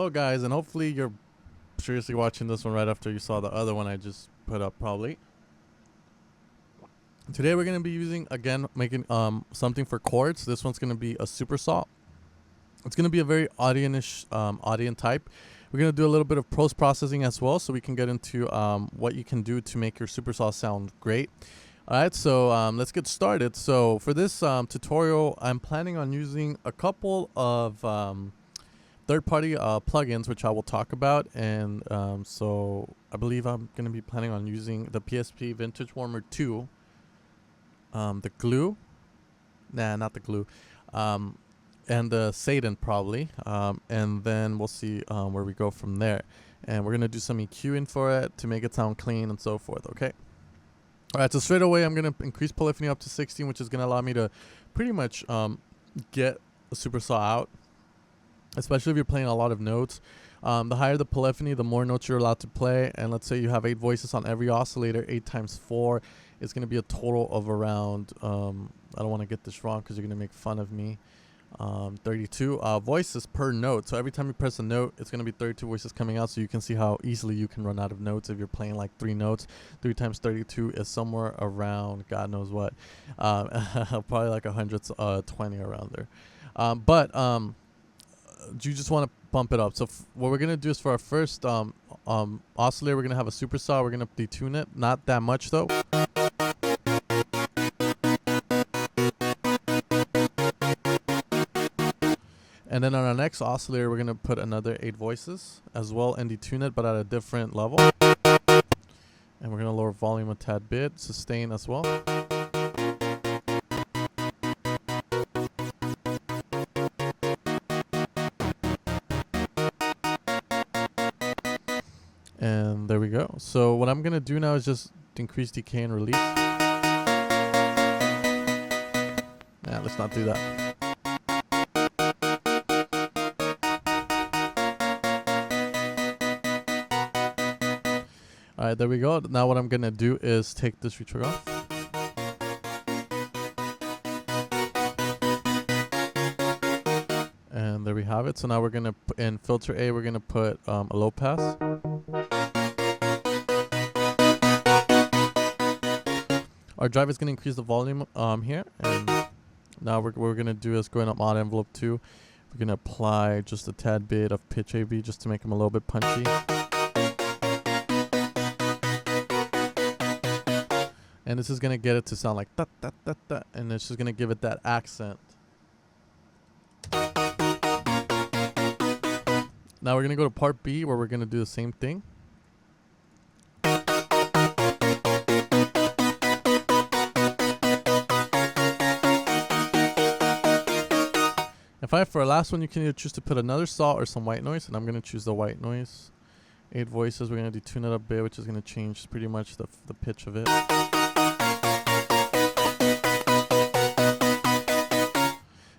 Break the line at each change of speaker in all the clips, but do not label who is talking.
Hello guys, and hopefully you're seriously watching this one right after you saw the other one I just put up probably. Today we're going to be using, again, making something for chords. This one's going to be a Supersaw. It's going to be a very audience type. We're going to do a little bit of post-processing as well, so we can get into what you can do to make your Supersaw sound great. Alright, so let's get started. So for this tutorial, I'm planning on using a couple of third-party plugins, which I will talk about. And so I believe I'm going to be planning on using the PSP Vintage Warmer 2, the glue, not the glue, and the SATIN probably, and then we'll see where we go from there. And we're going to do some EQing for it to make it sound clean and so forth, okay? Alright, so straight away I'm going to increase polyphony up to 16, which is going to allow me to pretty much get a Supersaw out, especially if you're playing a lot of notes. The higher the polyphony, the more notes you're allowed to play. And let's say you have 8 voices on every oscillator, 8 times 4 is going to be a total of around, I don't want to get this wrong because you're going to make fun of me, 32 voices per note. So every time you press a note, it's going to be 32 voices coming out. So you can see how easily you can run out of notes if you're playing like 3 notes. 3 times 32 is somewhere around God knows what, probably like 120 around there. You just want to bump it up. So what we're going to do is for our first oscillator, we're going to have a Supersaw. We're going to detune it, not that much though. And then on our next oscillator, we're going to put another 8 voices as well and detune it, but at a different level. And we're going to lower volume a tad bit, sustain as well. And there we go. So what I'm going to do now is just increase decay and release. Let's not do that. Alright, there we go. Now what I'm going to do is take this retrigger off. And there we have it. So now we're going to, in filter A, we're going to put a low pass. Our drive is going to increase the volume here. And now what we're going to do is going up mod envelope 2. We're going to apply just a tad bit of pitch AB just to make them a little bit punchy. And this is going to get it to sound like da da da da, and it's just going to give it that accent. Now we're going to go to part B where we're going to do the same thing. For our last one, you can either choose to put another saw or some white noise, and I'm going to choose the white noise. 8 voices, we're going to detune it a bit, which is going to change pretty much the pitch of it.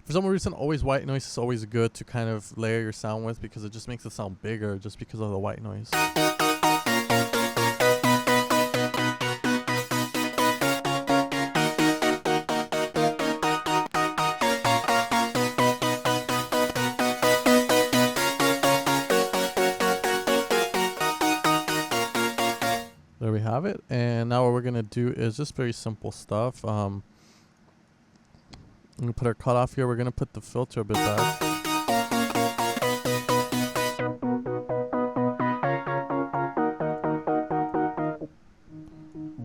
For some reason, always white noise is always good to kind of layer your sound with because it just makes it sound bigger just because of the white noise. There we have it. And now what we're going to do is just very simple stuff. I'm going to put our cutoff here. We're going to put the filter a bit back.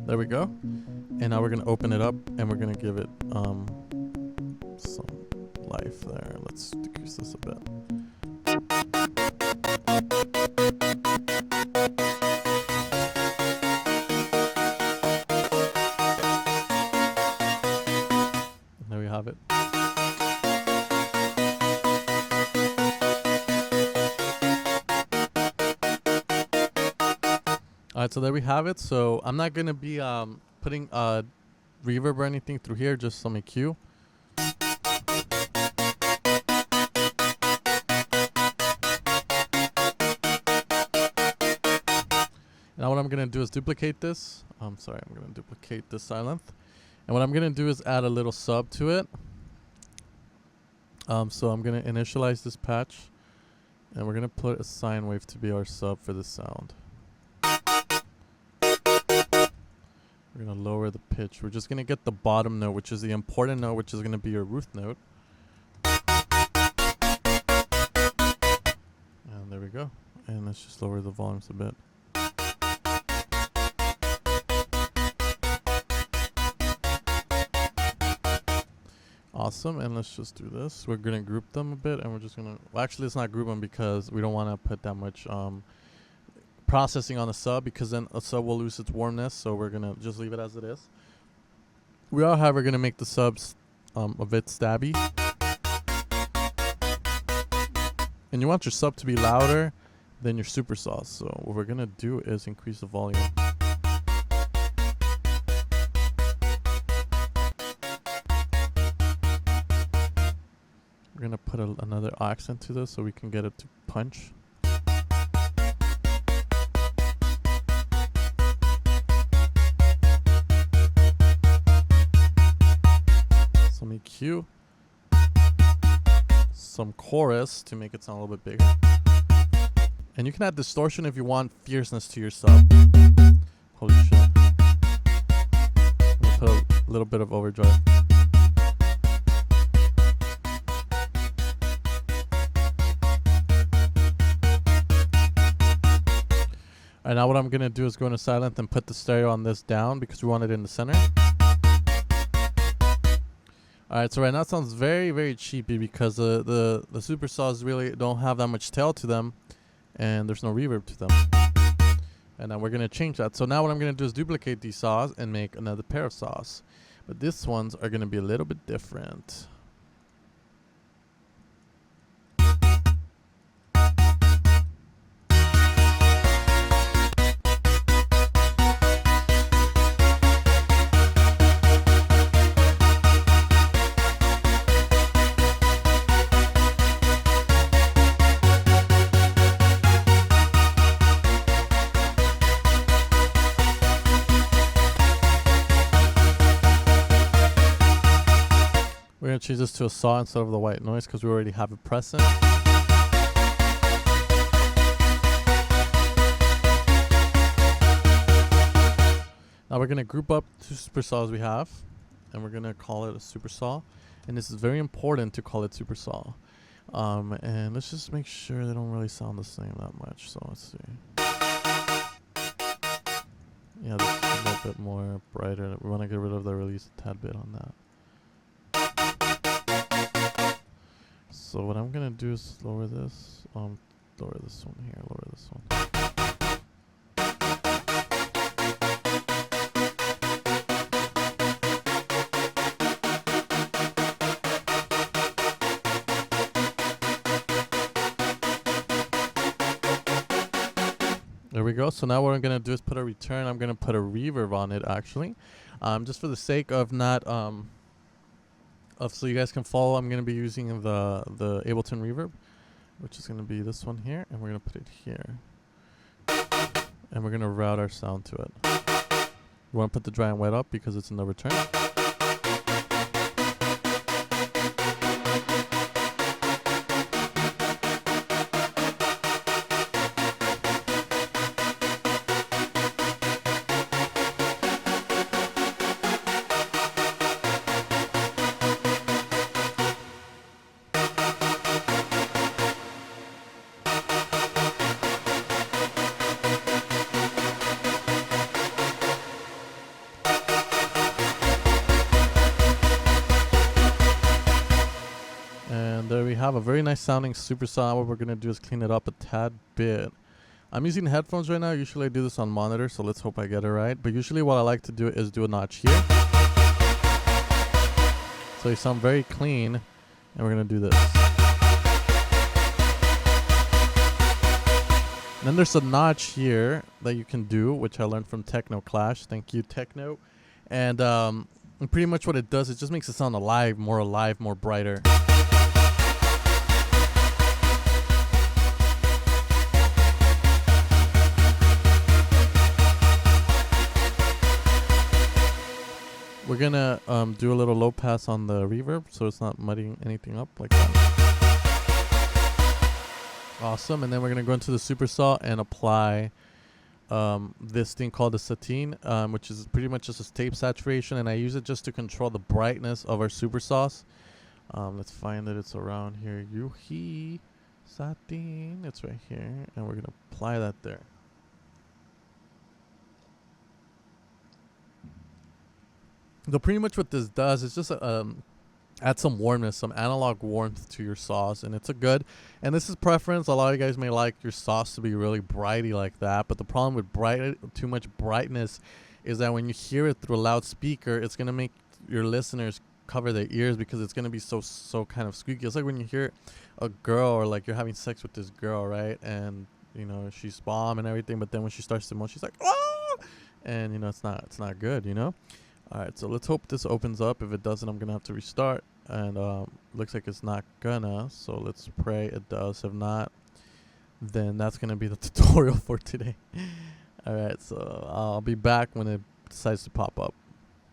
There we go. And now we're going to open it up and we're going to give it some life there. Let's decrease this a bit. There we have it. Alright, so there we have it. So I'm not going to be putting reverb or anything through here, just some EQ. Now what I'm going to do is duplicate this. I'm going to duplicate this silent. And what I'm going to do is add a little sub to it. So I'm going to initialize this patch. And we're gonna put a sine wave to be our sub for the sound. We're gonna lower the pitch. We're just gonna get the bottom note, which is the important note, which is gonna be your root note. And there we go. And let's just lower the volumes a bit. Awesome. And let's just do this. We're gonna group them a bit, and we're just gonna, well, actually let's not group them because we don't want to put that much processing on the sub, because then a sub will lose its warmness. So we're gonna just leave it as it is. We are, however, gonna make the subs a bit stabby, and you want your sub to be louder than your supersaw. So what we're gonna do is increase the volume. We're gonna put another accent to this so we can get it to punch. Some EQ. Some chorus to make it sound a little bit bigger. And you can add distortion if you want fierceness to your sub. Holy shit. I'm gonna put a little bit of overdrive. And now what I'm going to do is go into silent and put the stereo on this down because we want it in the center. Alright, so right now it sounds very, very cheapy because the supersaws really don't have that much tail to them, and there's no reverb to them. And now we're going to change that. So now what I'm going to do is duplicate these saws and make another pair of saws. But these ones are going to be a little bit different. We're going to change this to a saw instead of the white noise because we already have it present. Now we're going to group up two supersaws we have, and we're going to call it a supersaw. And this is very important to call it supersaw. And let's just make sure they don't really sound the same that much. So let's see. Yeah, this is a little bit more brighter. We want to get rid of the release a tad bit on that. So what I'm gonna do is lower this, lower this one here, lower this one. There we go. So now what I'm gonna do is put a return. I'm gonna put a reverb on it actually, just for the sake of not so you guys can follow. I'm going to be using the Ableton reverb, which is going to be this one here, and we're going to put it here. And we're going to route our sound to it. We want to put the dry and wet up because it's in the return. There we have a very nice sounding supersaw. What we're going to do is clean it up a tad bit. I'm using headphones right now. Usually I do this on monitor, so let's hope I get it right. But usually what I like to do is do a notch here. So you sound very clean. And we're going to do this. And then there's a notch here that you can do, which I learned from Techno Clash. Thank you, Techno. And pretty much what it does, it just makes it sound alive, more brighter. We're gonna do a little low pass on the reverb so it's not muddying anything up like that. Awesome. And then we're going to go into the Supersaw and apply this thing called the SATIN, which is pretty much just a tape saturation, and I use it just to control the brightness of our Supersaws. Let's find that it's around here. Yuhi SATIN. It's right here, and we're going to apply that there. So pretty much what this does is just add some warmness, some analog warmth to your sauce, and it's a good, and this is preference. A lot of you guys may like your sauce to be really brighty like that, but the problem with too much brightness is that when you hear it through a loudspeaker, it's gonna make your listeners cover their ears because it's gonna be so kind of squeaky. It's like when you hear a girl, or like you're having sex with this girl, right? And you know she's bomb and everything, but then when she starts to moan, she's like, oh, and you know it's not good, you know. Alright, so let's hope this opens up. If it doesn't, I'm gonna have to restart. And looks like it's not gonna, so let's pray it does. If not, then that's gonna be the tutorial for today. Alright, so I'll be back when it decides to pop up.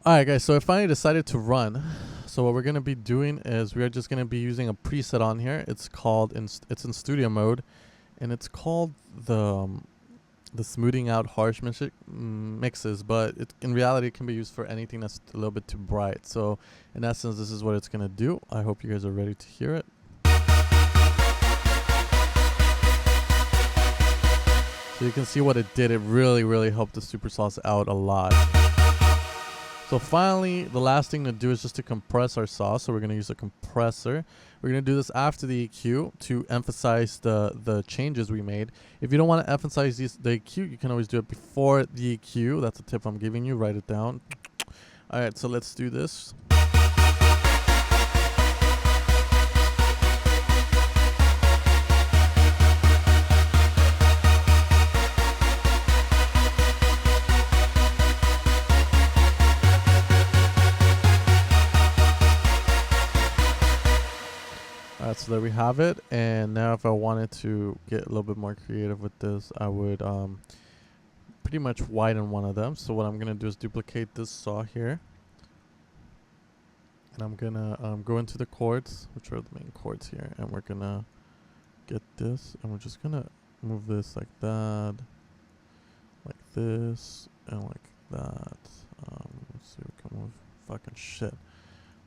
Alright guys, so I finally decided to run. So what we're gonna be doing is we're just gonna be using a preset on here. It's called it's in studio mode, and it's called the smoothing out harsh mixes, but in reality it can be used for anything that's a little bit too bright. So in essence, this is what it's gonna do. I hope you guys are ready to hear it. So you can see what it did. It really helped the Supersaw out a lot. So finally, the last thing to do is just to compress our sauce. So we're gonna use a compressor. We're gonna do this after the EQ to emphasize the changes we made. If you don't want to emphasize the EQ, you can always do it before the EQ. That's a tip I'm giving you. Write it down. All right, so let's do this. So there we have it. And now if I wanted to get a little bit more creative with this, I would pretty much widen one of them. So what I'm gonna do is duplicate this saw here, and I'm gonna go into the chords, which are the main chords here, and we're gonna get this, and we're just gonna move this like that, like this, and like that. Let's see, we can move fucking shit.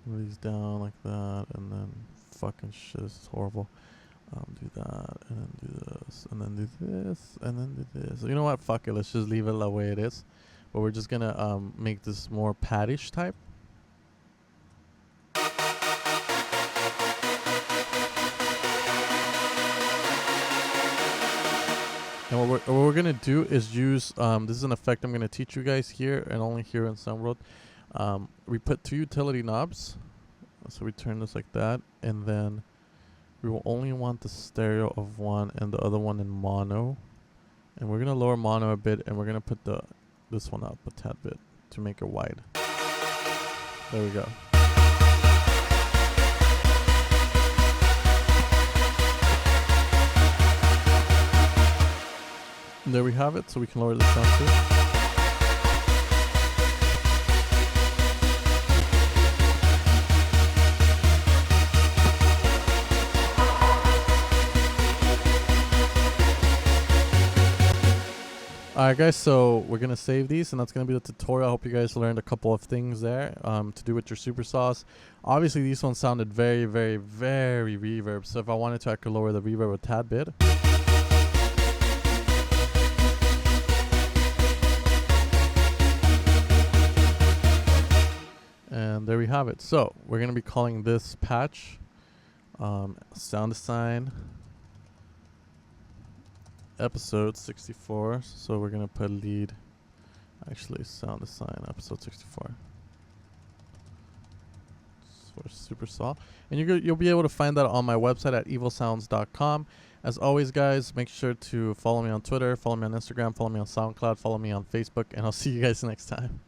Move these down like that, and then fucking shit, this is horrible. Do that, and then do this, and then do this, and then do this. So you know what? Fuck it. Let's just leave it the way it is. But we're just gonna make this more paddish type. And what we're gonna do is use this is an effect I'm gonna teach you guys here and only here in SoundWorld. We put 2 utility knobs. So we turn this like that, and then we will only want the stereo of one and the other one in mono. And we're gonna lower mono a bit, and we're gonna put this one up a tad bit to make it wide. There we go. And there we have it, so we can lower this down too. Alright guys, so we're going to save these, and that's going to be the tutorial. I hope you guys learned a couple of things there to do with your Supersaws. Obviously these ones sounded very reverb, so if I wanted to, I could lower the reverb a tad bit. And there we have it. So we're going to be calling this patch sound design episode 64. So we're gonna put lead, actually sound design episode 64 for Supersaw, and you'll be able to find that on my website at evilsounds.com. As always guys, make sure to follow me on Twitter, follow me on Instagram, follow me on SoundCloud, follow me on Facebook, and I'll see you guys next time.